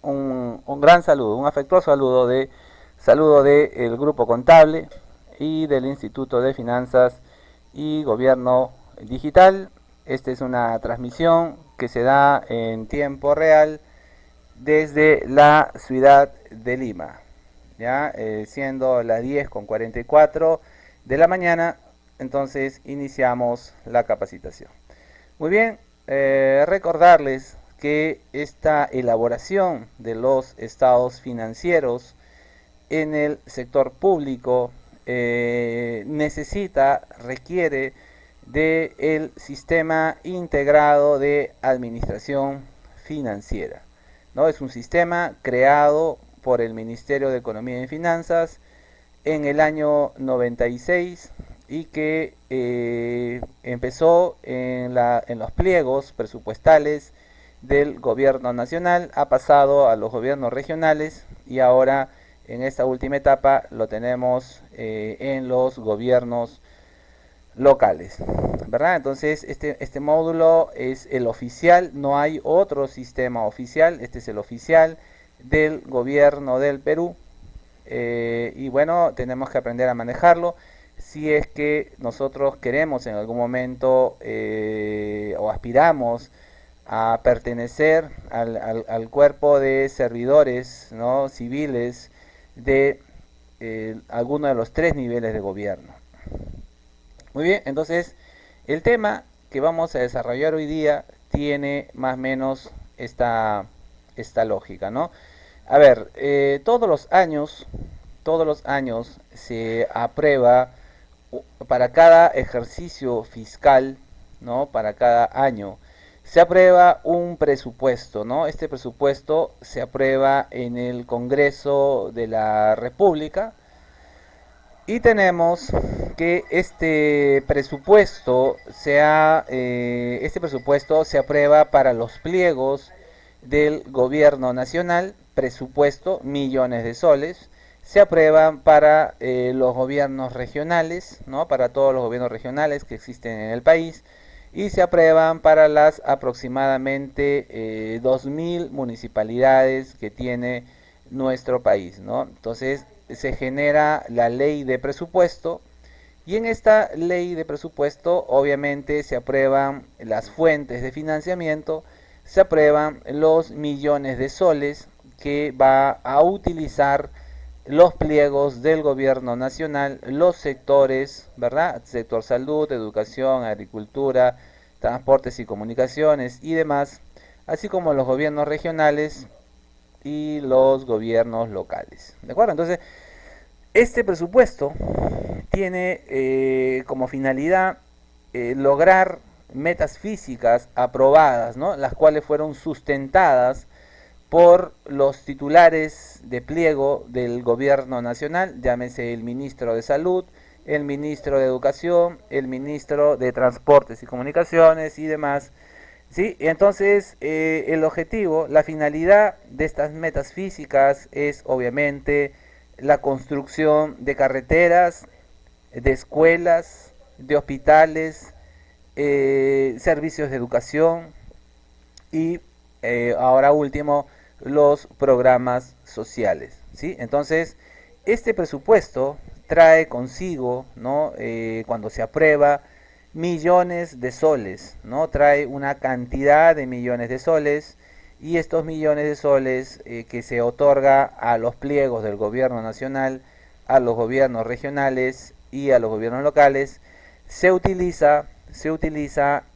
un gran saludo, un afectuoso saludo del Grupo Contable y del Instituto de Finanzas y Gobierno Digital. Esta es una transmisión que se da en tiempo real desde la ciudad de Lima, ya siendo las 10:44 de la mañana. Entonces iniciamos la capacitación. Muy bien, recordarles que esta elaboración de los estados financieros en el sector público requiere del sistema integrado de administración financiera, ¿no? Es un sistema creado por el Ministerio de Economía y Finanzas en el año 96 y que empezó en los pliegos presupuestales del gobierno nacional, ha pasado a los gobiernos regionales y ahora en esta última etapa lo tenemos en los gobiernos locales, ¿verdad? Entonces este módulo es el oficial, no hay otro sistema oficial, este es el oficial del gobierno del Perú. Y bueno, tenemos que aprender a manejarlo si es que nosotros queremos en algún momento o aspiramos a pertenecer al cuerpo de servidores, ¿no?, civiles de alguno de los tres niveles de gobierno. Muy bien, entonces el tema que vamos a desarrollar hoy día tiene más o menos esta lógica, ¿no? A ver, todos los años se aprueba para cada ejercicio fiscal, ¿no? Para cada año se aprueba un presupuesto, ¿no? Este presupuesto se aprueba en el Congreso de la República y tenemos que este presupuesto se aprueba para los pliegos del gobierno nacional, presupuesto millones de soles, se aprueban para los gobiernos regionales, ¿no?, para todos los gobiernos regionales que existen en el país, y se aprueban para las aproximadamente 2000 municipalidades que tiene nuestro país, ¿no? Entonces se genera la ley de presupuesto y en esta ley de presupuesto obviamente se aprueban las fuentes de financiamiento, se aprueban los millones de soles que va a utilizar los pliegos del gobierno nacional, los sectores, ¿verdad? Sector salud, educación, agricultura, transportes y comunicaciones y demás, así como los gobiernos regionales y los gobiernos locales. ¿De acuerdo? Entonces, este presupuesto tiene como finalidad lograr metas físicas aprobadas, ¿no?, las cuales fueron sustentadas por los titulares de pliego del gobierno nacional, llámese el ministro de Salud, el ministro de Educación, el ministro de Transportes y Comunicaciones y demás. ¿Sí? Entonces, el objetivo, la finalidad de estas metas físicas es obviamente la construcción de carreteras, de escuelas, de hospitales, servicios de educación y ahora último los programas sociales, ¿sí? Entonces este presupuesto trae consigo, ¿no?, cuando se aprueba, millones de soles, ¿no? Trae una cantidad de millones de soles y estos millones de soles que se otorga a los pliegos del gobierno nacional, a los gobiernos regionales y a los gobiernos locales se utiliza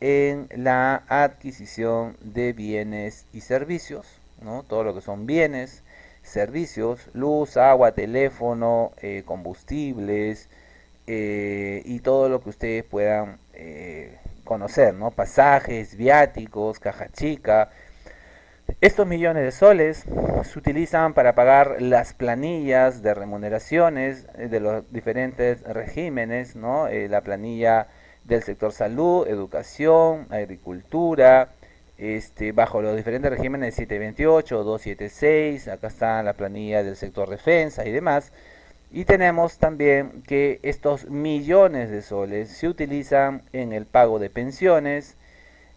en la adquisición de bienes y servicios, ¿no? Todo lo que son bienes, servicios, luz, agua, teléfono, combustibles y todo lo que ustedes puedan conocer, ¿no? Pasajes, viáticos, caja chica. Estos millones de soles se utilizan para pagar las planillas de remuneraciones de los diferentes regímenes, ¿no? La planilla del sector salud, educación, agricultura, bajo los diferentes regímenes 728, 276, acá está la planilla del sector defensa y demás. Y tenemos también que estos millones de soles se utilizan en el pago de pensiones,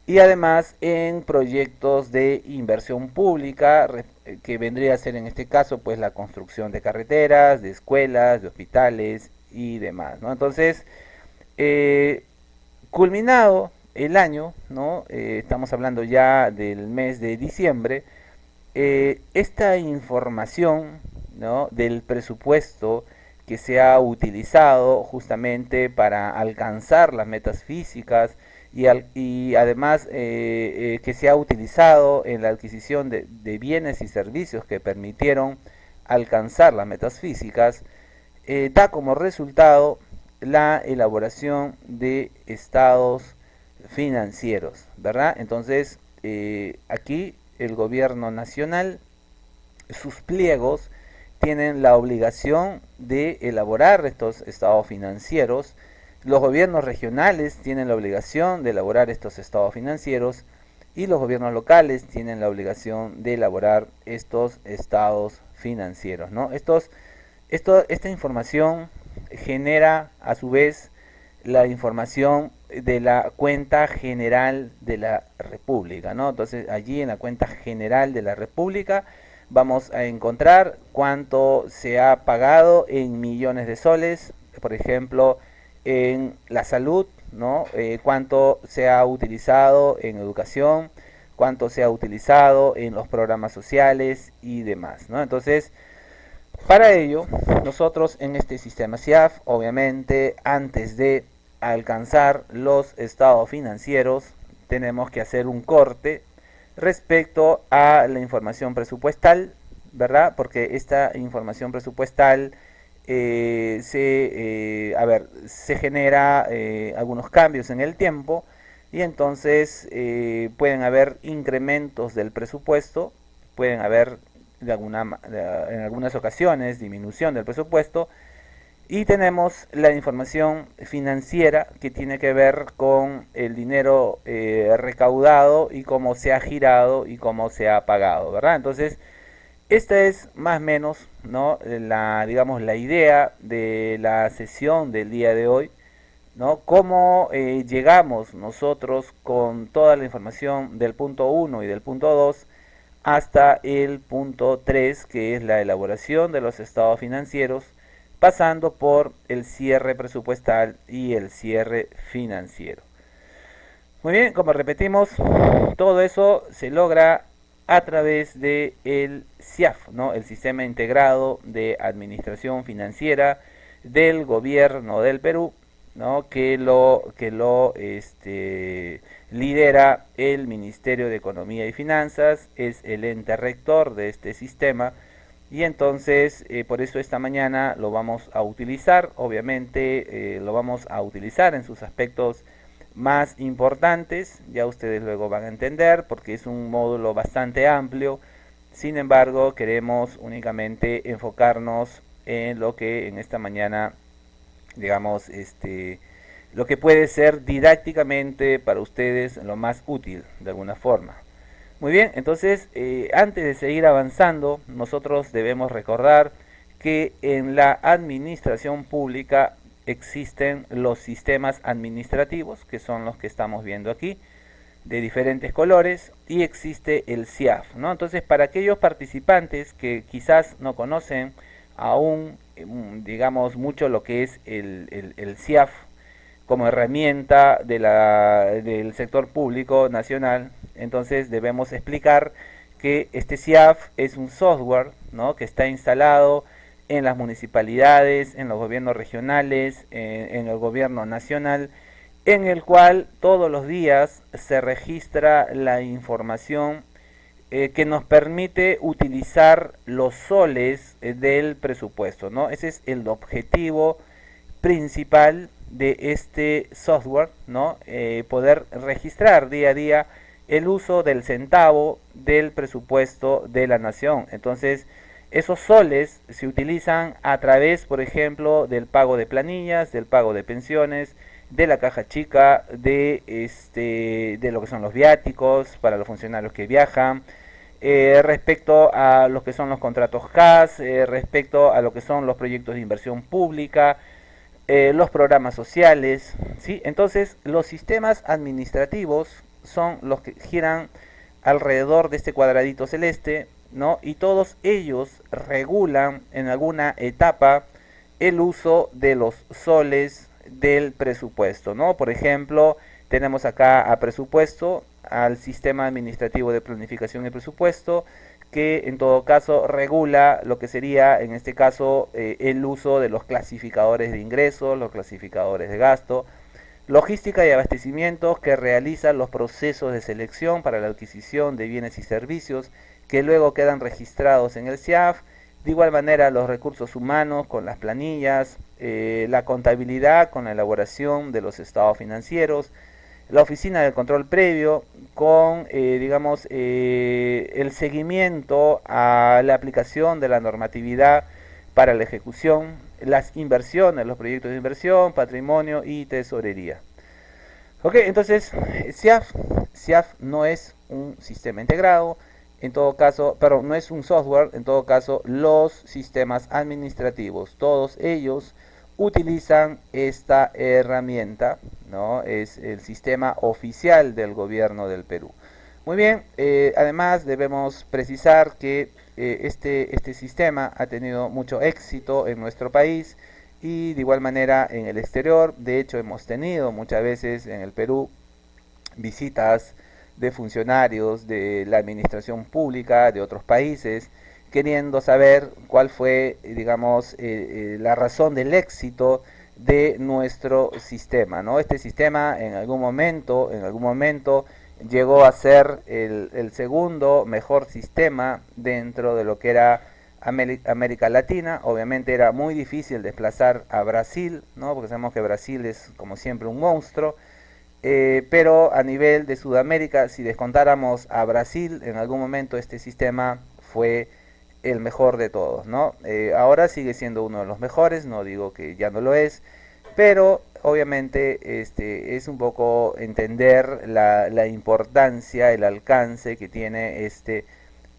y además en proyectos de inversión pública, que vendría a ser en este caso pues la construcción de carreteras, de escuelas, de hospitales y demás, ¿no? Entonces, eh, culminado el año, ¿no? Estamos hablando ya del mes de diciembre, esta información, ¿no?, del presupuesto que se ha utilizado justamente para alcanzar las metas físicas y además que se ha utilizado en la adquisición de bienes y servicios que permitieron alcanzar las metas físicas, da como resultado la elaboración de estados financieros, ¿verdad? Entonces, aquí el gobierno nacional, sus pliegos, tienen la obligación de elaborar estos estados financieros. Los gobiernos regionales tienen la obligación de elaborar estos estados financieros y los gobiernos locales tienen la obligación de elaborar estos estados financieros, ¿no? Esta información genera a su vez la información de la cuenta general de la República, ¿no? Entonces allí en la cuenta general de la República vamos a encontrar cuánto se ha pagado en millones de soles, por ejemplo, en la salud, ¿no? Cuánto se ha utilizado en educación, cuánto se ha utilizado en los programas sociales y demás, ¿no? Entonces, para ello, nosotros en este sistema SIAF, obviamente, antes de alcanzar los estados financieros, tenemos que hacer un corte respecto a la información presupuestal, ¿verdad? Porque esta información presupuestal se genera algunos cambios en el tiempo y entonces pueden haber incrementos del presupuesto, pueden haber en algunas ocasiones disminución del presupuesto y tenemos la información financiera que tiene que ver con el dinero recaudado y cómo se ha girado y cómo se ha pagado, ¿verdad? Entonces, esta es más o menos, ¿no?, digamos, la idea de la sesión del día de hoy, ¿no? Cómo llegamos nosotros con toda la información del punto 1 y del punto 2 hasta el punto 3, que es la elaboración de los estados financieros, pasando por el cierre presupuestal y el cierre financiero. Muy bien, como repetimos, todo eso se logra a través de el SIAF, ¿no?, el Sistema Integrado de Administración Financiera del Gobierno del Perú, ¿no?, que lo lidera el Ministerio de Economía y Finanzas, es el ente rector de este sistema. Y entonces, por eso esta mañana lo vamos a utilizar, obviamente lo vamos a utilizar en sus aspectos más importantes, ya ustedes luego van a entender, porque es un módulo bastante amplio. Sin embargo, queremos únicamente enfocarnos en lo que en esta mañana, digamos, lo que puede ser didácticamente para ustedes lo más útil, de alguna forma. Muy bien, entonces antes de seguir avanzando, nosotros debemos recordar que en la administración pública existen los sistemas administrativos, que son los que estamos viendo aquí, de diferentes colores, y existe el SIAF, ¿no? Entonces, para aquellos participantes que quizás no conocen aún, digamos, mucho lo que es el SIAF como herramienta del sector público nacional, entonces debemos explicar que este SIAF es un software, ¿no?, que está instalado en las municipalidades, en los gobiernos regionales, en el gobierno nacional, en el cual todos los días se registra la información que nos permite utilizar los soles del presupuesto, ¿no? Ese es el objetivo principal de este software, ¿no? Poder registrar día a día el uso del centavo del presupuesto de la nación. Entonces, esos soles se utilizan a través, por ejemplo, del pago de planillas, del pago de pensiones, de la caja chica, de lo que son los viáticos para los funcionarios que viajan, respecto a lo que son los contratos CAS, respecto a lo que son los proyectos de inversión pública, los programas sociales, ¿sí? Entonces, los sistemas administrativos son los que giran alrededor de este cuadradito celeste, ¿no? Y todos ellos regulan en alguna etapa el uso de los soles del presupuesto, ¿no? Por ejemplo, tenemos acá a presupuesto, al sistema administrativo de planificación y presupuesto, que en todo caso regula lo que sería en este caso el uso de los clasificadores de ingresos, los clasificadores de gasto, logística y abastecimiento, que realiza los procesos de selección para la adquisición de bienes y servicios que luego quedan registrados en el SIAF. De igual manera, los recursos humanos con las planillas, la contabilidad con la elaboración de los estados financieros, la oficina del control previo con, el seguimiento a la aplicación de la normatividad para la ejecución, las inversiones, los proyectos de inversión, patrimonio y tesorería. Ok, entonces SIAF no es un sistema integrado, en todo caso, pero no es un software, en todo caso los sistemas administrativos, todos ellos utilizan esta herramienta, ¿no? Es el sistema oficial del gobierno del Perú. Muy bien, además debemos precisar que este sistema ha tenido mucho éxito en nuestro país y de igual manera en el exterior. De hecho, hemos tenido muchas veces en el Perú visitas de funcionarios de la administración pública de otros países queriendo saber cuál fue, la razón del éxito de nuestro sistema, ¿no? Este sistema en algún momento llegó a ser el segundo mejor sistema dentro de lo que era América Latina. Obviamente era muy difícil desplazar a Brasil, ¿no? Porque sabemos que Brasil es como siempre un monstruo. Pero a nivel de Sudamérica, si descontáramos a Brasil, en algún momento este sistema fue el mejor de todos, ¿no? Ahora sigue siendo uno de los mejores, no digo que ya no lo es, pero obviamente es un poco entender la importancia, el alcance que tiene este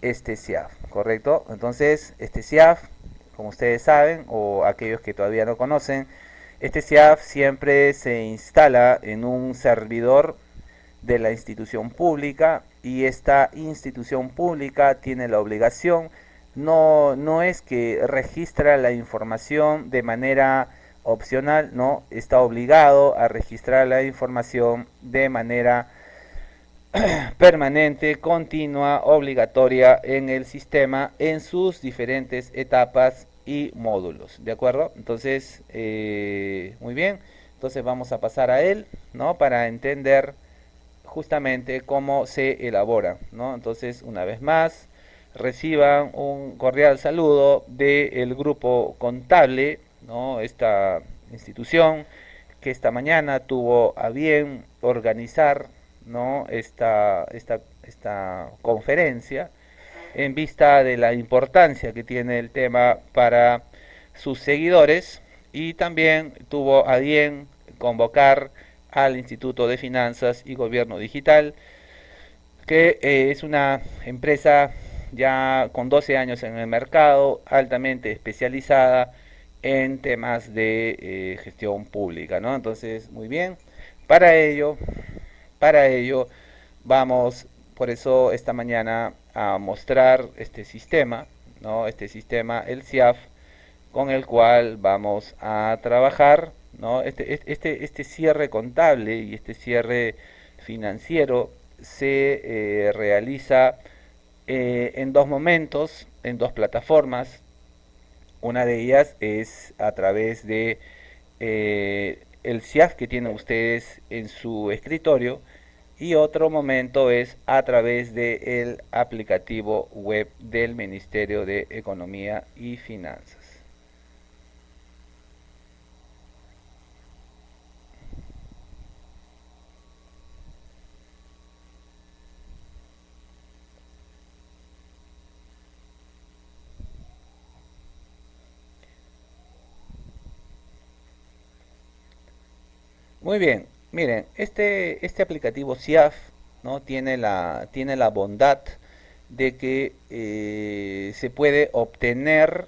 SIAF, ¿correcto? Entonces, este SIAF, como ustedes saben, o aquellos que todavía no conocen, este SIAF siempre se instala en un servidor de la institución pública y esta institución pública tiene la obligación, no es que registra la información de manera opcional, no, está obligado a registrar la información de manera permanente, continua, obligatoria en el sistema en sus diferentes etapas y módulos, ¿de acuerdo? Entonces, muy bien, entonces vamos a pasar a él, ¿no? Para entender justamente cómo se elabora, ¿no? Entonces, una vez más, reciban un cordial saludo del grupo contable, ¿no? Esta institución que esta mañana tuvo a bien organizar, ¿no? esta conferencia en vista de la importancia que tiene el tema para sus seguidores y también tuvo a bien convocar al Instituto de Finanzas y Gobierno Digital, que es una empresa ya con 12 años en el mercado, altamente especializada en temas de gestión pública, ¿no? Entonces, muy bien, para ello, para ello vamos, por eso esta mañana a mostrar este sistema, ¿no? Este sistema, el SIAF, con el cual vamos a trabajar, ¿no? Este cierre contable y este cierre financiero se realiza en dos momentos, en dos plataformas. Una de ellas es a través de el SIAF que tienen ustedes en su escritorio y otro momento es a través del aplicativo web del Ministerio de Economía y Finanzas. Muy bien, miren, este aplicativo SIAF, ¿no? tiene la bondad de que se puede obtener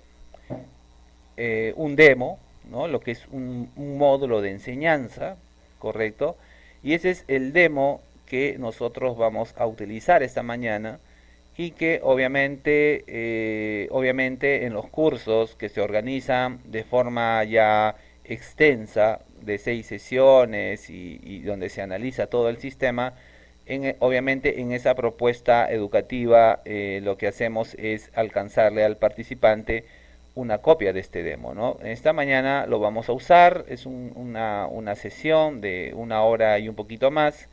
un demo, ¿no? Lo que es un módulo de enseñanza, ¿correcto? Y ese es el demo que nosotros vamos a utilizar esta mañana y que obviamente, obviamente en los cursos que se organizan de forma ya extensa, de 6 sesiones y donde se analiza todo el sistema, obviamente en esa propuesta educativa lo que hacemos es alcanzarle al participante una copia de este demo, ¿no? Esta mañana lo vamos a usar, es una sesión de 1 hora y un poquito más,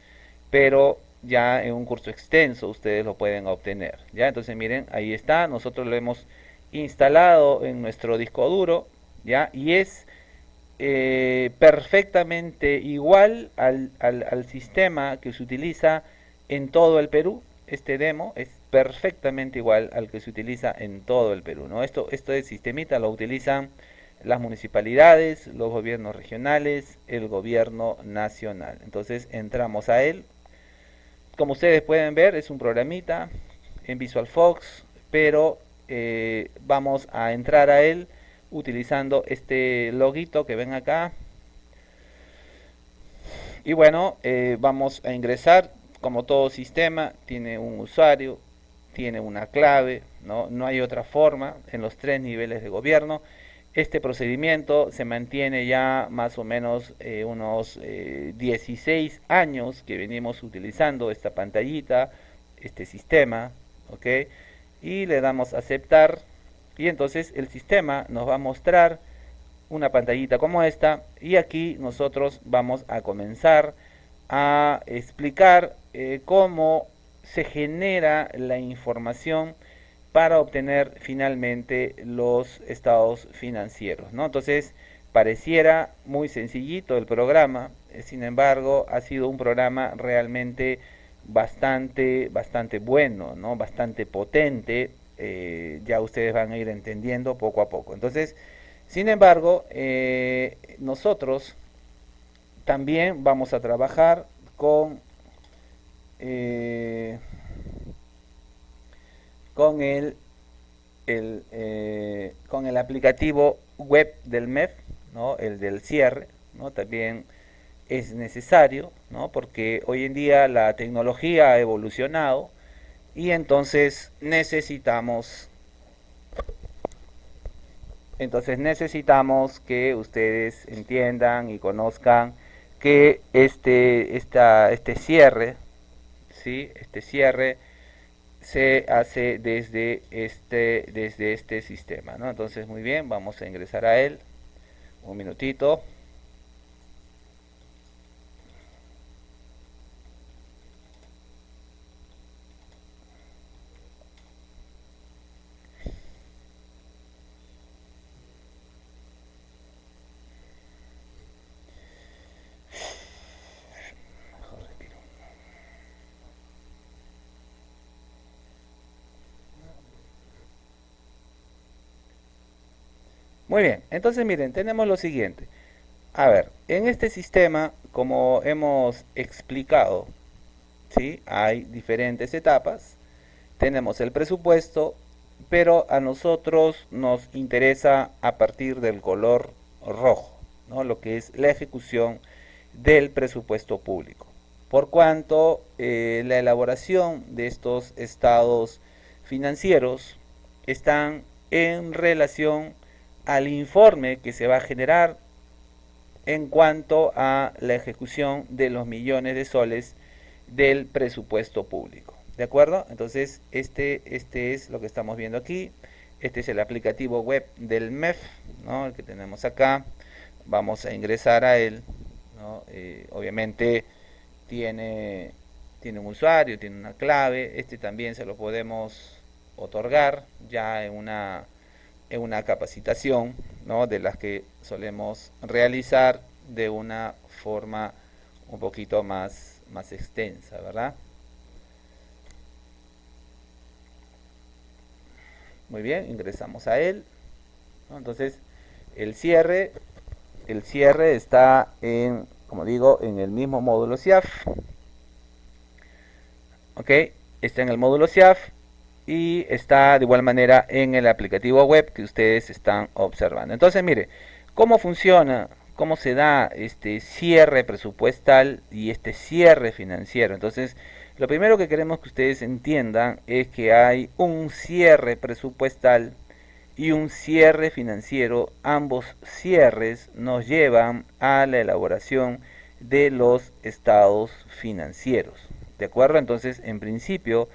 pero ya en un curso extenso ustedes lo pueden obtener, ¿ya? Entonces miren, ahí está, nosotros lo hemos instalado en nuestro disco duro, ¿ya? Y es perfectamente igual al sistema que se utiliza en todo el Perú. Este demo es perfectamente igual al que se utiliza en todo el Perú, ¿no? Esto de sistemita lo utilizan las municipalidades, los gobiernos regionales, el gobierno nacional. Entonces entramos a él. Como ustedes pueden ver, es un programita en VisualFox, pero vamos a entrar a él utilizando este loguito que ven acá. Y bueno, vamos a ingresar. Como todo sistema, tiene un usuario, tiene una clave, no hay otra forma en los 3 niveles de gobierno. Este procedimiento se mantiene ya más o menos unos 16 años que venimos utilizando esta pantallita, este sistema, ¿ok? Y le damos a aceptar y entonces el sistema nos va a mostrar una pantallita como esta y aquí nosotros vamos a comenzar a explicar cómo se genera la información para obtener finalmente los estados financieros, ¿no? Entonces pareciera muy sencillito el programa, sin embargo ha sido un programa realmente bastante bueno, ¿no? Bastante potente, ya ustedes van a ir entendiendo poco a poco. Entonces, sin embargo, nosotros también vamos a trabajar con el aplicativo web del MEF, ¿no? El del cierre, ¿no? También es necesario, ¿no? Porque hoy en día la tecnología ha evolucionado y entonces necesitamos que ustedes entiendan y conozcan que este cierre, ¿sí? Este cierre se hace desde este sistema, ¿no? Entonces, muy bien, vamos a ingresar a él. Un minutito. Muy bien, entonces miren, tenemos lo siguiente. A ver, en este sistema, como hemos explicado, ¿sí? Hay diferentes etapas. Tenemos el presupuesto, pero a nosotros nos interesa a partir del color rojo, ¿no? Lo que es la ejecución del presupuesto público. Por cuanto la elaboración de estos estados financieros están en relación al informe que se va a generar en cuanto a la ejecución de los millones de soles del presupuesto público. ¿De acuerdo? Entonces, este es lo que estamos viendo aquí. Este es el aplicativo web del MEF, ¿no? El que tenemos acá. Vamos a ingresar a él, ¿no? Obviamente tiene un usuario, tiene una clave. Este también se lo podemos otorgar ya en una capacitación, ¿no? De las que solemos realizar de una forma un poquito más extensa, ¿verdad? Muy bien, ingresamos a él, ¿no? Entonces el cierre está como digo, en el mismo módulo SIAF, ¿ok? Está en el módulo SIAF y está de igual manera en el aplicativo web que ustedes están observando. Entonces, mire, ¿cómo funciona cómo se da este cierre presupuestal y este cierre financiero. Entonces, lo primero que queremos que ustedes entiendan es que hay un cierre presupuestal y un cierre financiero. Ambos cierres nos llevan a la elaboración de los estados financieros. ¿De acuerdo? Entonces, en principio,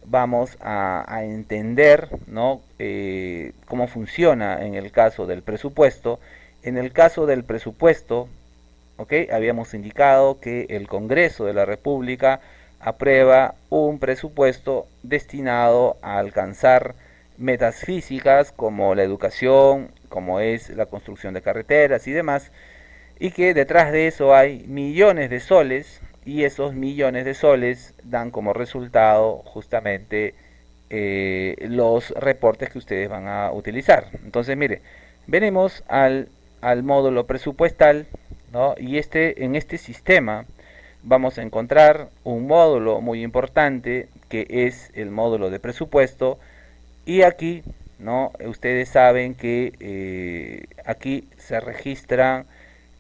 vamos a entender, ¿no? Cómo funciona en el caso del presupuesto. En el caso del presupuesto, ¿ok? Habíamos indicado que el Congreso de la República aprueba un presupuesto destinado a alcanzar metas físicas como la educación, como es la construcción de carreteras y demás, y que detrás de eso hay millones de soles, y esos millones de soles dan como resultado justamente los reportes que ustedes van a utilizar. Entonces, mire, venimos al módulo presupuestal, ¿no? Y en este sistema vamos a encontrar un módulo muy importante que es el módulo de presupuesto, y aquí, ¿no? Ustedes saben que aquí se registra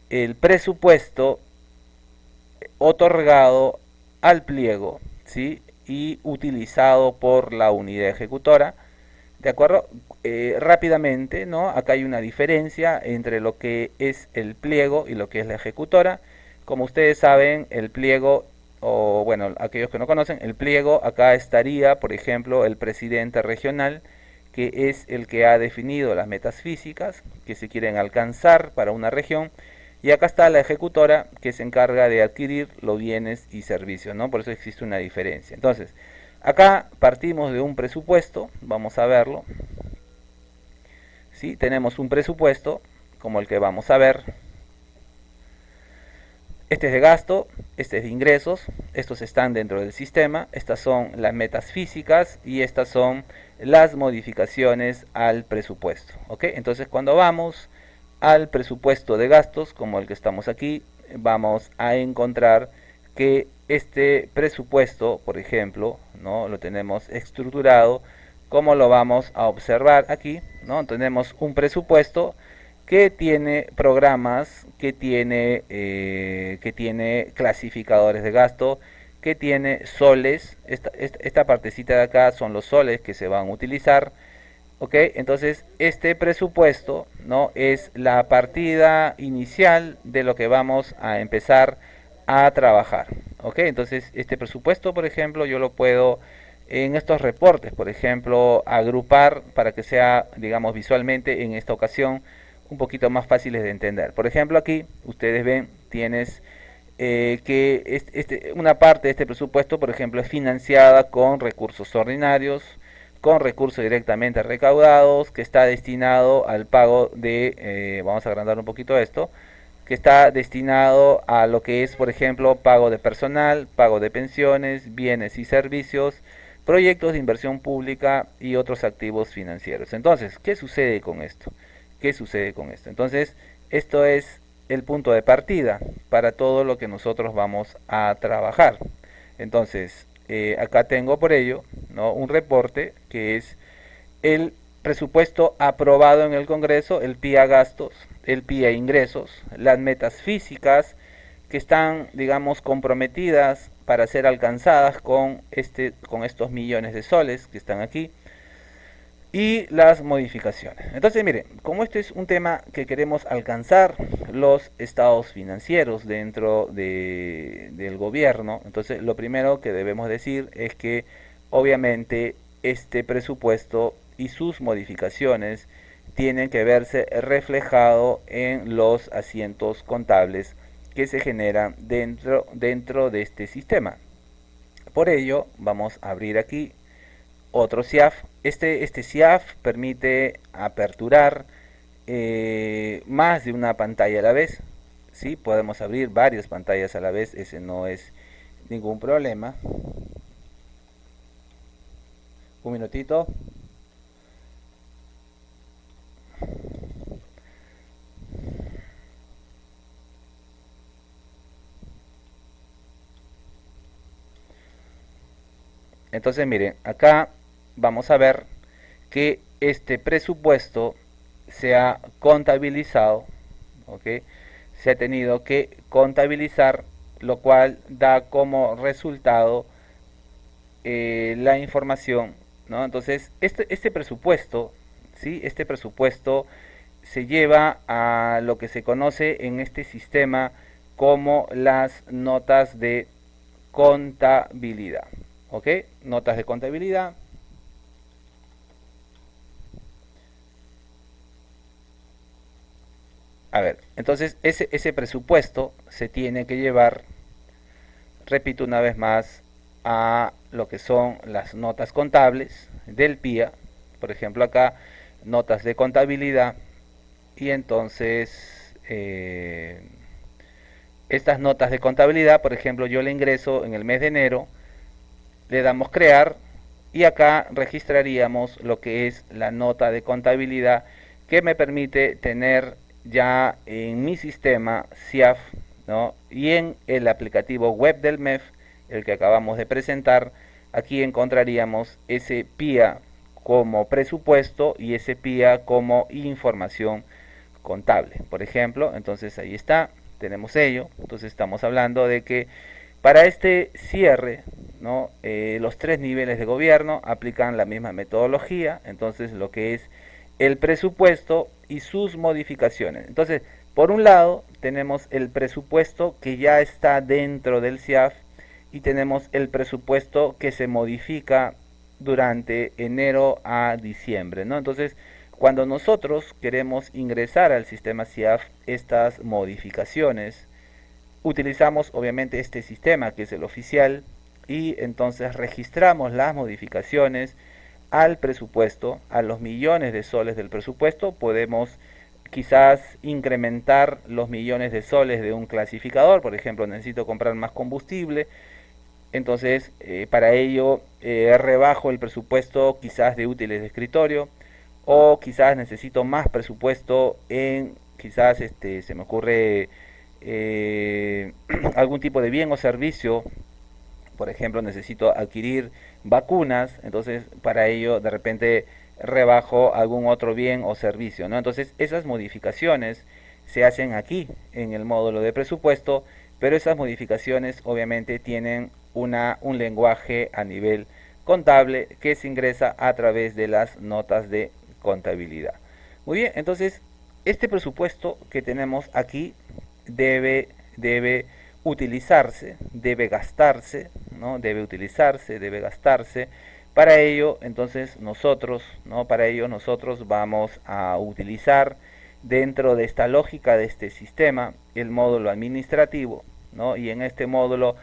el presupuesto otorgado al pliego, ¿sí? Y utilizado por la unidad ejecutora. ¿De acuerdo? Rápidamente, ¿no? Acá hay una diferencia entre lo que es el pliego y lo que es la ejecutora. Como ustedes saben, el pliego, o bueno, aquellos que no conocen, el pliego, acá estaría, por ejemplo, el presidente regional, que es el que ha definido las metas físicas que se quieren alcanzar para una región. Y acá está la ejecutora, que se encarga de adquirir los bienes y servicios, ¿no? Por eso existe una diferencia. Entonces, acá partimos de un presupuesto, vamos a verlo. ¿Sí? Tenemos un presupuesto, como el que vamos a ver. Este es de gasto, este es de ingresos, estos están dentro del sistema, estas son las metas físicas y estas son las modificaciones al presupuesto. ¿Ok? Entonces, cuando vamos al presupuesto de gastos, como el que estamos aquí, vamos a encontrar que este presupuesto, por ejemplo, ¿no? Lo tenemos estructurado como lo vamos a observar aquí, ¿no? Tenemos un presupuesto que tiene programas, que tiene clasificadores de gasto, que tiene soles. Esta partecita de acá son los soles que se van a utilizar. ¿Ok? Entonces, este presupuesto, ¿no? Es la partida inicial de lo que vamos a empezar a trabajar. ¿Ok? Entonces, este presupuesto, por ejemplo, yo lo puedo en estos reportes, por ejemplo, agrupar para que sea, digamos, visualmente en esta ocasión un poquito más fáciles de entender. Por ejemplo, aquí ustedes ven, tienes una parte de este presupuesto, por ejemplo, es financiada con recursos ordinarios, con recursos directamente recaudados, que está destinado al pago de, vamos a agrandar un poquito esto, que está destinado a lo que es, por ejemplo, pago de personal, pago de pensiones, bienes y servicios, proyectos de inversión pública y otros activos financieros. Entonces, ¿qué sucede con esto? ¿Qué sucede con esto? Entonces, esto es el punto de partida para todo lo que nosotros vamos a trabajar. Entonces, acá tengo por ello, ¿no? Un reporte que es el presupuesto aprobado en el Congreso, el PIA gastos, el PIA ingresos, las metas físicas que están, digamos, comprometidas para ser alcanzadas con estos millones de soles que están aquí, y las modificaciones. Entonces, miren, como este es un tema que queremos alcanzar los estados financieros dentro del gobierno, entonces lo primero que debemos decir es que obviamente este presupuesto y sus modificaciones tienen que verse reflejado en los asientos contables que se generan dentro de este sistema. Por ello, vamos a abrir aquí otro SIAF. Este SIAF permite aperturar más de una pantalla a la vez. ¿Sí? Podemos abrir varias pantallas a la vez, ese no es ningún problema. Un minutito. Entonces, miren, acá vamos a ver que este presupuesto se ha contabilizado, ¿ok? se ha tenido que contabilizar, lo cual da como resultado la información, ¿no? Entonces, este presupuesto, ¿sí? Este presupuesto se lleva a lo que se conoce en este sistema como las notas de contabilidad, ¿ok? Notas de contabilidad. A ver, entonces ese presupuesto se tiene que llevar, repito una vez más, a lo que son las notas contables del PIA, por ejemplo acá, notas de contabilidad, y entonces estas notas de contabilidad, por ejemplo, yo le ingreso en el mes de enero, le damos crear y acá registraríamos lo que es la nota de contabilidad que me permite tener ya en mi sistema SIAF, ¿no? Y en el aplicativo web del MEF, el que acabamos de presentar, aquí encontraríamos ese PIA como presupuesto y ese PIA como información contable, por ejemplo. Entonces ahí está, tenemos ello. Entonces estamos hablando de que para este cierre, ¿no? Los tres niveles de gobierno aplican la misma metodología. Entonces lo que es el presupuesto y sus modificaciones. Entonces, por un lado tenemos el presupuesto que ya está dentro del CIAF y tenemos el presupuesto que se modifica durante enero a diciembre, ¿no? Entonces, cuando nosotros queremos ingresar al sistema CIAF estas modificaciones, utilizamos obviamente este sistema que es el oficial y entonces registramos las modificaciones al presupuesto, a los millones de soles del presupuesto. Podemos quizás incrementar los millones de soles de un clasificador, por ejemplo necesito comprar más combustible, entonces para ello rebajo el presupuesto quizás de útiles de escritorio, o quizás necesito más presupuesto en, quizás se me ocurre algún tipo de bien o servicio. Por ejemplo, necesito adquirir vacunas, entonces para ello de repente rebajo algún otro bien o servicio, ¿no? Entonces esas modificaciones se hacen aquí en el módulo de presupuesto, pero esas modificaciones obviamente tienen un lenguaje a nivel contable que se ingresa a través de las notas de contabilidad. Muy bien, entonces este presupuesto que tenemos aquí debe utilizarse, debe gastarse, ¿no? Debe utilizarse, debe gastarse. Para ello, entonces nosotros, ¿no? Para ello nosotros vamos a utilizar dentro de esta lógica de este sistema el módulo administrativo, ¿no? Y en este módulo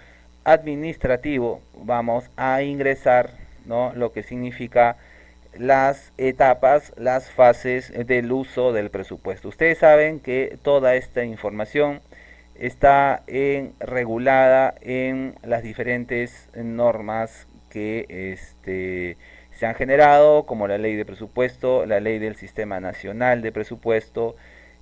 administrativo vamos a ingresar, ¿no? Lo que significa las etapas, las fases del uso del presupuesto. Ustedes saben que toda esta información está regulada en las diferentes normas que se han generado, como la ley de presupuesto, la ley del Sistema Nacional de Presupuesto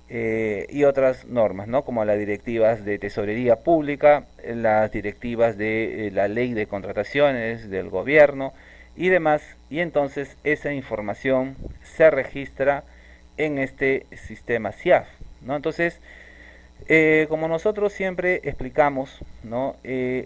y otras normas, ¿no? Como las directivas de tesorería pública, las directivas de la ley de contrataciones del gobierno y demás. Y entonces esa información se registra en este sistema SIAF, ¿no? Entonces, como nosotros siempre explicamos, ¿no?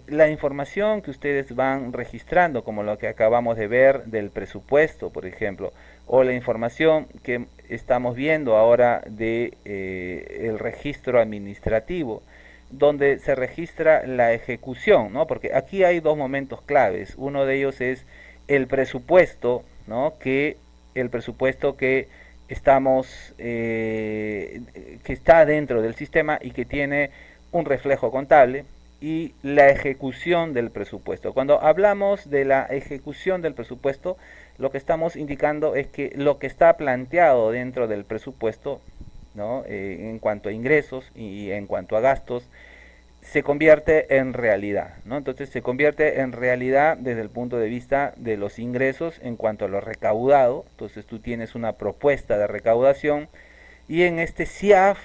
La información que ustedes van registrando, como lo que acabamos de ver del presupuesto, por ejemplo, o la información que estamos viendo ahora de el registro administrativo, donde se registra la ejecución, ¿no? Porque aquí hay dos momentos claves. Uno de ellos es el presupuesto, ¿no? El presupuesto que estamos que está dentro del sistema y que tiene un reflejo contable, y la ejecución del presupuesto. Cuando hablamos de la ejecución del presupuesto, lo que estamos indicando es que lo que está planteado dentro del presupuesto, ¿no? En cuanto a ingresos y en cuanto a gastos, se convierte en realidad, ¿no? Entonces se convierte en realidad desde el punto de vista de los ingresos en cuanto a lo recaudado. Entonces tú tienes una propuesta de recaudación y en este CIAF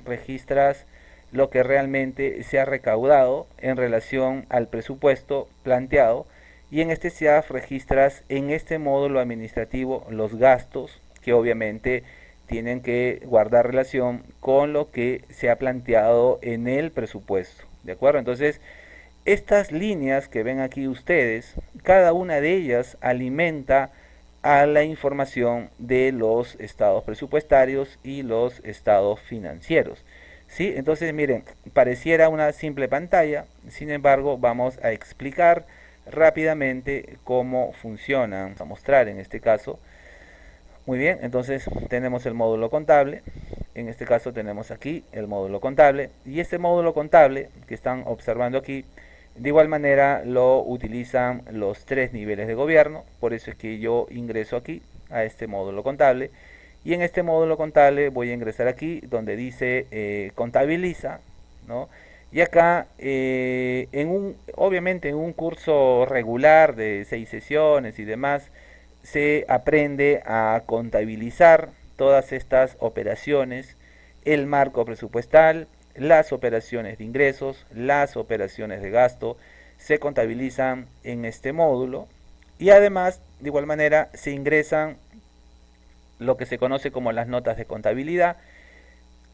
registras lo que realmente se ha recaudado en relación al presupuesto planteado, y en este CIAF registras en este módulo administrativo los gastos que obviamente tienen que guardar relación con lo que se ha planteado en el presupuesto, ¿de acuerdo? Entonces, estas líneas que ven aquí ustedes, cada una de ellas alimenta a la información de los estados presupuestarios y los estados financieros. ¿Sí? Entonces, miren, pareciera una simple pantalla, sin embargo, vamos a explicar rápidamente cómo funcionan. Vamos a mostrar en este caso. Muy bien, entonces tenemos el módulo contable. En este caso tenemos aquí el módulo contable. Y este módulo contable que están observando aquí, de igual manera lo utilizan los tres niveles de gobierno. Por eso es que yo ingreso aquí a este módulo contable. Y en este módulo contable voy a ingresar aquí donde dice contabiliza, ¿no? Y acá, obviamente en un curso regular de 6 sesiones y demás, se aprende a contabilizar todas estas operaciones, el marco presupuestal, las operaciones de ingresos, las operaciones de gasto, se contabilizan en este módulo y además, de igual manera, se ingresan lo que se conoce como las notas de contabilidad,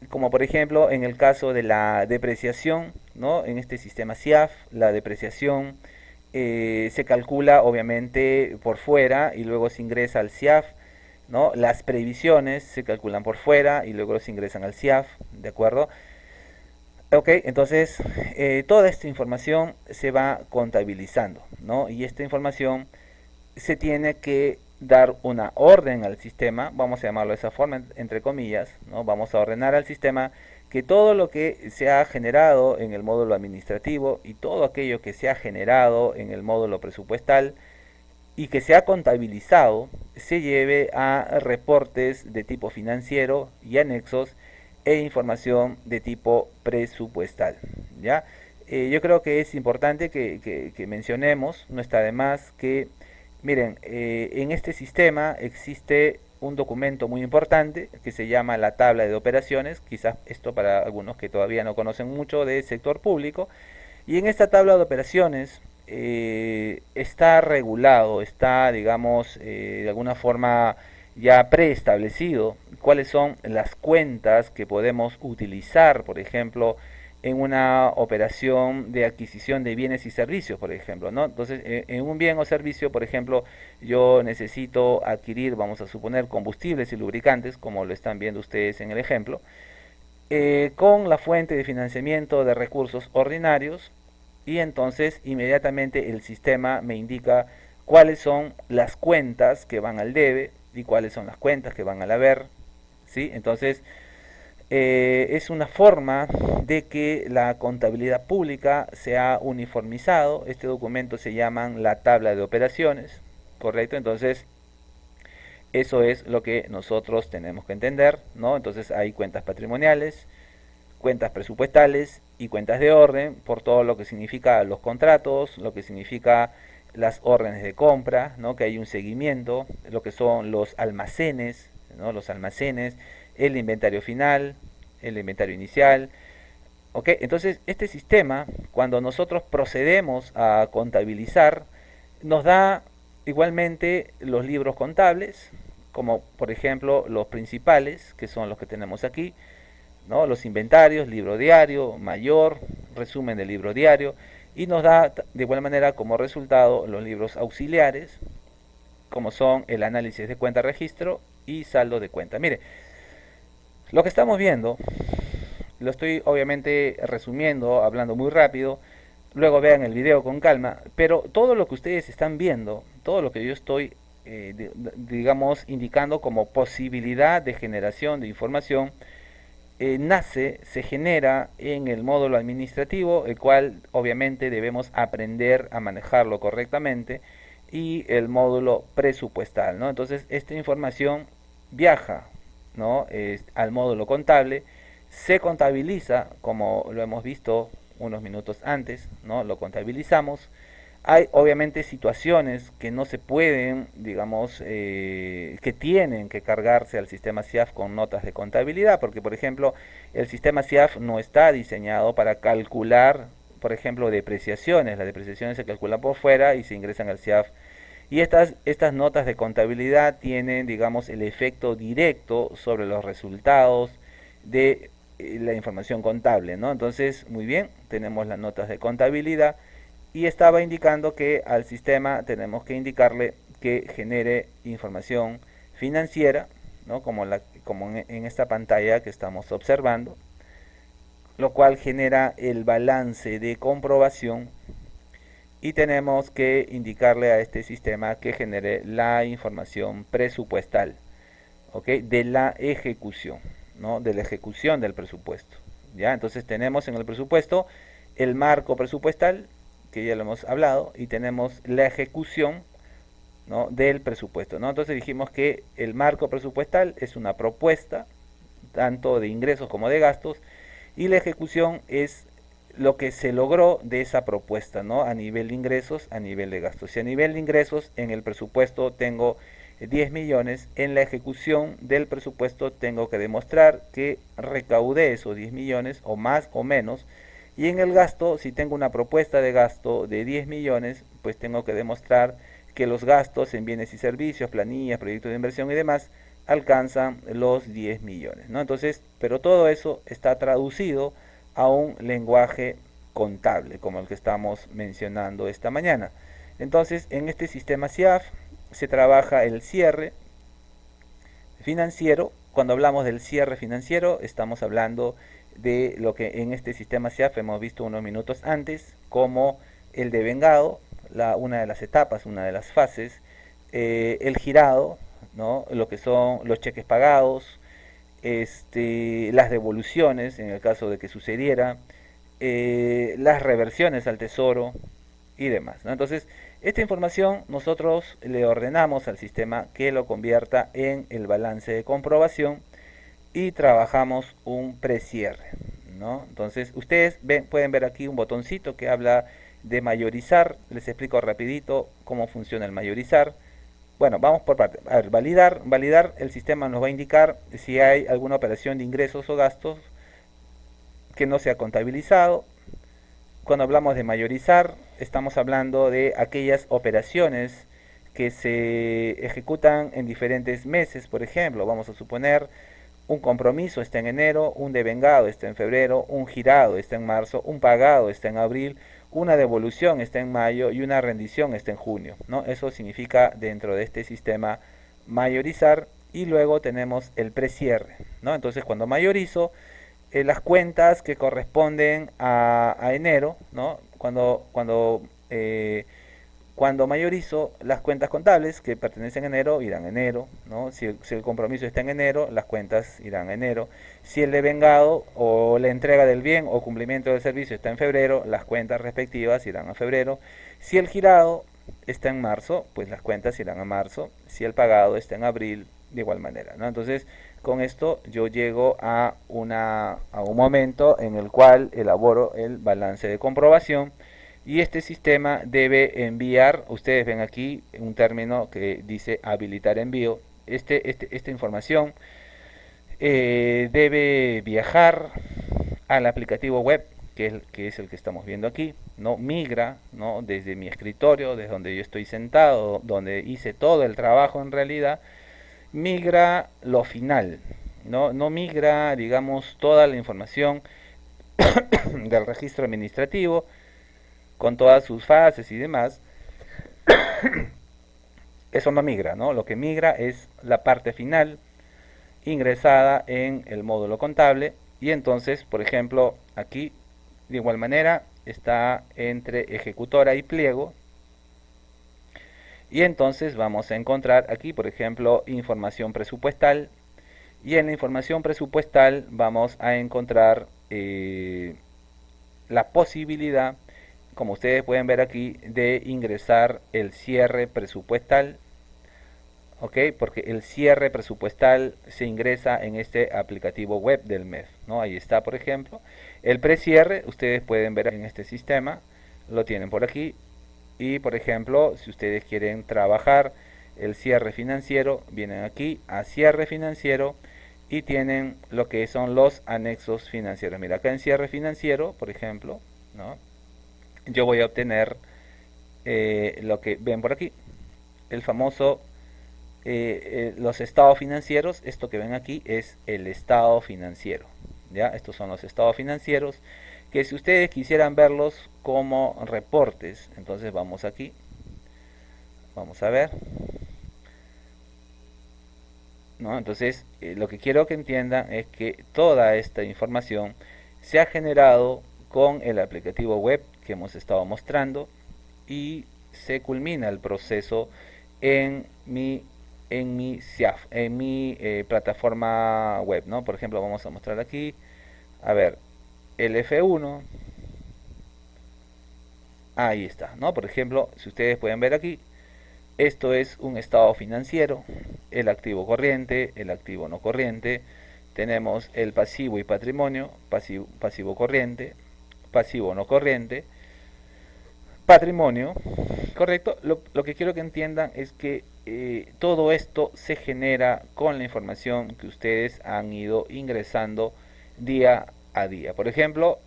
como por ejemplo en el caso de la depreciación, ¿no? En este sistema CIAF, la depreciación se calcula obviamente por fuera y luego se ingresa al CIAF, ¿no? Las previsiones se calculan por fuera y luego se ingresan al CIAF, ¿de acuerdo? Ok, entonces toda esta información se va contabilizando, ¿no? Y esta información se tiene que dar una orden al sistema, vamos a llamarlo de esa forma, entre comillas, ¿no? Vamos a ordenar al sistema que todo lo que se ha generado en el módulo administrativo y todo aquello que se ha generado en el módulo presupuestal y que se ha contabilizado se lleve a reportes de tipo financiero y anexos e información de tipo presupuestal, ¿ya? Yo creo que es importante que mencionemos, no está de más, que miren, en este sistema existe un documento muy importante que se llama la tabla de operaciones, quizás esto para algunos que todavía no conocen mucho del sector público, y en esta tabla de operaciones está regulado, está, digamos, de alguna forma ya preestablecido cuáles son las cuentas que podemos utilizar, por ejemplo, en una operación de adquisición de bienes y servicios, por ejemplo, ¿no? Entonces, en un bien o servicio, por ejemplo, yo necesito adquirir, vamos a suponer, combustibles y lubricantes, como lo están viendo ustedes en el ejemplo, con la fuente de financiamiento de recursos ordinarios, y entonces inmediatamente el sistema me indica cuáles son las cuentas que van al debe y cuáles son las cuentas que van al haber, ¿sí? Entonces, es una forma de que la contabilidad pública se ha uniformizado. Este documento se llama la tabla de operaciones, ¿correcto? Entonces, eso es lo que nosotros tenemos que entender, ¿no? Entonces hay cuentas patrimoniales, cuentas presupuestales y cuentas de orden por todo lo que significa los contratos, lo que significa las órdenes de compra, ¿no? Que hay un seguimiento, lo que son los almacenes, ¿no? Los almacenes, el inventario final, el inventario inicial. ¿Ok? Entonces, este sistema, cuando nosotros procedemos a contabilizar, nos da igualmente los libros contables, como por ejemplo los principales, que son los que tenemos aquí, ¿no? Los inventarios, libro diario, mayor, resumen del libro diario, y nos da de igual manera como resultado los libros auxiliares, como son el análisis de cuenta registro y saldo de cuenta. Mire, lo que estamos viendo, lo estoy obviamente resumiendo, hablando muy rápido, luego vean el video con calma, pero todo lo que ustedes están viendo, todo lo que yo estoy, digamos, indicando como posibilidad de generación de información, nace, se genera en el módulo administrativo, el cual obviamente debemos aprender a manejarlo correctamente, y el módulo presupuestal, ¿no? Entonces, esta información viaja, ¿no? Al módulo contable, se contabiliza, como lo hemos visto unos minutos antes, ¿no? Lo contabilizamos. Hay obviamente situaciones que no se pueden, digamos, que tienen que cargarse al sistema CIAF con notas de contabilidad, porque por ejemplo el sistema CIAF no está diseñado para calcular, por ejemplo, depreciaciones. Las depreciaciones se calculan por fuera y se ingresan al CIAF Y estas notas de contabilidad tienen, digamos, el efecto directo sobre los resultados de la información contable, ¿no? Entonces, muy bien, tenemos las notas de contabilidad y estaba indicando que al sistema tenemos que indicarle que genere información financiera, ¿no? Como en esta pantalla que estamos observando, lo cual genera el balance de comprobación y tenemos que indicarle a este sistema que genere la información presupuestal, ¿ok? De la ejecución, ¿no? De la ejecución del presupuesto. ¿Ya? Entonces tenemos en el presupuesto el marco presupuestal, que ya lo hemos hablado, y tenemos la ejecución, ¿no? Del presupuesto, ¿no? Entonces dijimos que el marco presupuestal es una propuesta, tanto de ingresos como de gastos, y la ejecución es lo que se logró de esa propuesta, ¿no? A nivel de ingresos, a nivel de gastos. Si a nivel de ingresos en el presupuesto tengo 10 millones, en la ejecución del presupuesto tengo que demostrar que recaudé esos 10 millones o más o menos. Y en el gasto, si tengo una propuesta de gasto de 10 millones, pues tengo que demostrar que los gastos en bienes y servicios, planillas, proyectos de inversión y demás alcanzan los 10 millones, ¿no? Entonces, pero todo eso está traducido a un lenguaje contable, como el que estamos mencionando esta mañana. Entonces, en este sistema CIAF se trabaja el cierre financiero. Cuando hablamos del cierre financiero, estamos hablando de lo que en este sistema CIAF hemos visto unos minutos antes, como el devengado, una de las etapas, una de las fases, el girado, ¿no? Lo que son los cheques pagados, las devoluciones en el caso de que sucediera, las reversiones al tesoro y demás, ¿no? Entonces, esta información nosotros le ordenamos al sistema que lo convierta en el balance de comprobación y trabajamos un precierre, ¿no? Entonces, ustedes pueden ver aquí un botoncito que habla de mayorizar. Les explico rapidito cómo funciona el mayorizar. Bueno, vamos por parte. A ver, validar, el sistema nos va a indicar si hay alguna operación de ingresos o gastos que no sea contabilizado. Cuando hablamos de mayorizar, estamos hablando de aquellas operaciones que se ejecutan en diferentes meses. Por ejemplo, vamos a suponer un compromiso está en enero, un devengado está en febrero, un girado está en marzo, un pagado está en abril, una devolución está en mayo y una rendición está en junio, ¿no? Eso significa dentro de este sistema mayorizar. Y luego tenemos el precierre, ¿no? Entonces cuando mayorizo las cuentas que corresponden a enero, ¿no? Cuando mayorizo las cuentas contables que pertenecen a enero, irán a enero, ¿no? Si el compromiso está en enero, las cuentas irán a enero. Si el devengado o la entrega del bien o cumplimiento del servicio está en febrero, las cuentas respectivas irán a febrero. Si el girado está en marzo, pues las cuentas irán a marzo. Si el pagado está en abril, de igual manera, ¿no? Entonces, con esto yo llego a un momento en el cual elaboro el balance de comprobación y este sistema debe enviar. Ustedes ven aquí un término que dice habilitar envío. Esta información debe viajar al aplicativo web que es el que estamos viendo aquí, no migra, ¿no? Desde mi escritorio, desde donde yo estoy sentado, donde hice todo el trabajo en realidad, migra lo final, no migra, digamos, toda la información del registro administrativo con todas sus fases y demás. Eso no migra, ¿no? Lo que migra es la parte final ingresada en el módulo contable y entonces, por ejemplo, aquí de igual manera está entre ejecutora y pliego y entonces vamos a encontrar aquí, por ejemplo, información presupuestal y en la información presupuestal vamos a encontrar la posibilidad, como ustedes pueden ver aquí, de ingresar el cierre presupuestal, ¿ok? Porque el cierre presupuestal se ingresa en este aplicativo web del mes, ¿no? Ahí está, por ejemplo. El precierre, ustedes pueden ver en este sistema, lo tienen por aquí. Y, por ejemplo, si ustedes quieren trabajar el cierre financiero, vienen aquí a cierre financiero y tienen lo que son los anexos financieros. Mira, acá en cierre financiero, por ejemplo, ¿no? Yo voy a obtener lo que ven por aquí, el famoso, los estados financieros. Esto que ven aquí es el estado financiero, ¿ya? Estos son los estados financieros, que si ustedes quisieran verlos como reportes, entonces vamos aquí, vamos a ver, ¿no? Entonces, lo que quiero que entiendan es que toda esta información se ha generado con el aplicativo web que hemos estado mostrando, y se culmina el proceso en mi SIAF, en mi plataforma web, ¿no? Por ejemplo, vamos a mostrar aquí, a ver, el F1, ahí está, ¿no? Por ejemplo, si ustedes pueden ver aquí, esto es un estado financiero, el activo corriente, el activo no corriente, tenemos el pasivo y patrimonio, pasivo corriente, pasivo no corriente, patrimonio, correcto. Lo que quiero que entiendan es que todo esto se genera con la información que ustedes han ido ingresando día a día. Por ejemplo,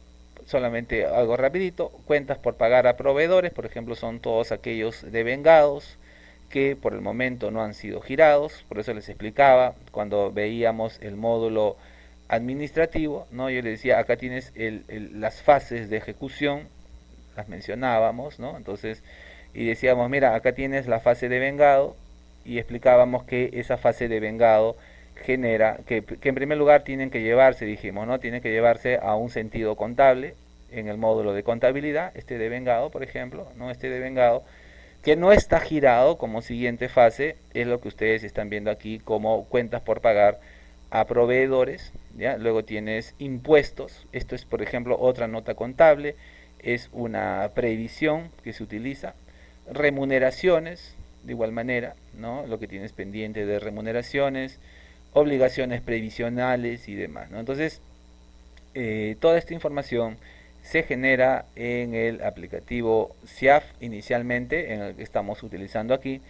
solamente algo rapidito, cuentas por pagar a proveedores, por ejemplo, son todos aquellos devengados que por el momento no han sido girados. Por eso les explicaba cuando veíamos el módulo administrativo, ¿no? Yo les decía, acá tienes las fases de ejecución, las mencionábamos, ¿no? Entonces, y decíamos, mira, acá tienes la fase de vengado, y explicábamos que esa fase de vengado genera, que en primer lugar tienen que llevarse, dijimos, ¿no? Tienen que llevarse a un sentido contable en el módulo de contabilidad, este de vengado, por ejemplo, ¿no? Este de vengado, que no está girado como siguiente fase, es lo que ustedes están viendo aquí como cuentas por pagar a proveedores, ¿ya? Luego tienes impuestos, esto es por ejemplo otra nota contable, es una previsión que se utiliza, remuneraciones, de igual manera, ¿no? Lo que tienes pendiente de remuneraciones, obligaciones previsionales y demás, ¿no? Entonces, toda esta información se genera en el aplicativo SIAF inicialmente, en el que estamos utilizando aquí,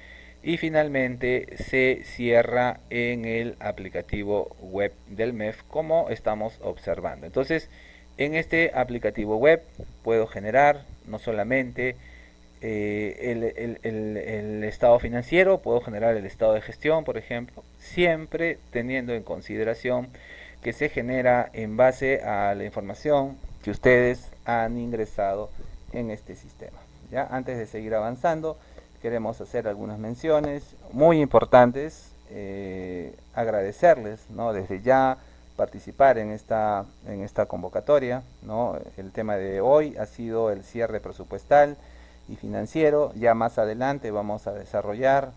y finalmente se cierra en el aplicativo web del MEF, como estamos observando. Entonces, en este aplicativo web puedo generar no solamente el estado financiero, puedo generar el estado de gestión, por ejemplo, siempre teniendo en consideración que se genera en base a la información que ustedes han ingresado en este sistema. ¿Ya? Antes de seguir avanzando, queremos hacer algunas menciones muy importantes, agradecerles, ¿no? Desde ya participar en esta convocatoria, ¿no? El tema de hoy ha sido el cierre presupuestal y financiero. Ya más adelante vamos a desarrollar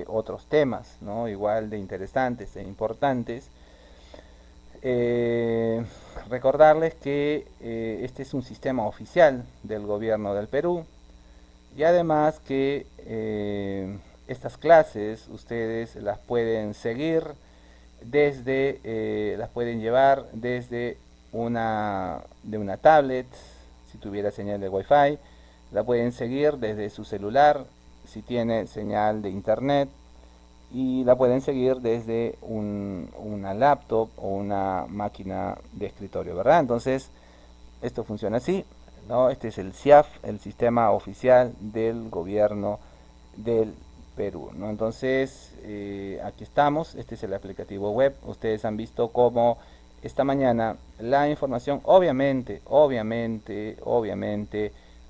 otros temas, ¿no? Igual de interesantes e importantes. Eh, Recordarles que este es un sistema oficial del gobierno del Perú, y además que estas clases ustedes las pueden seguir desde, las pueden llevar desde de una tablet, si tuviera señal de Wi-Fi, la pueden seguir desde su celular, si tiene señal de internet, y la pueden seguir desde una laptop o una máquina de escritorio, ¿verdad? Entonces, esto funciona así, ¿no? Este es el SIAF, el sistema oficial del gobierno del Perú, ¿no? Entonces, aquí estamos, este es el aplicativo web. Ustedes han visto cómo esta mañana la información, obviamente,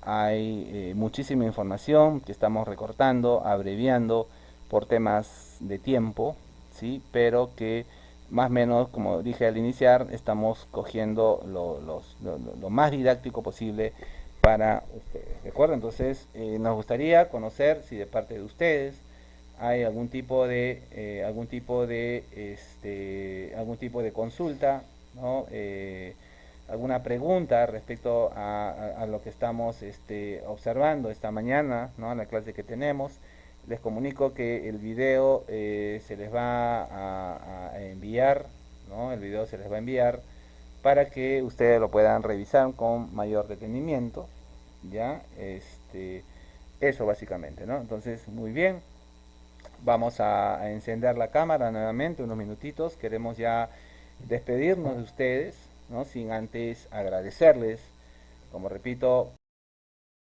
hay muchísima información que estamos recortando, abreviando por temas de tiempo, ¿sí? Pero que más o menos, como dije al iniciar, estamos cogiendo lo más didáctico posible para ustedes. ¿De acuerdo? Entonces, nos gustaría conocer si de parte de ustedes hay algún tipo de consulta, ¿no? Alguna pregunta respecto a lo que estamos observando esta mañana, ¿no? En la clase que tenemos. Les comunico que el video se les va a enviar, ¿no? El video se les va a enviar para que ustedes lo puedan revisar con mayor detenimiento, ¿ya? Eso básicamente, ¿no? Entonces, muy bien. Vamos a encender la cámara nuevamente, unos minutitos. Queremos ya despedirnos de ustedes, ¿no? Sin antes agradecerles, como repito,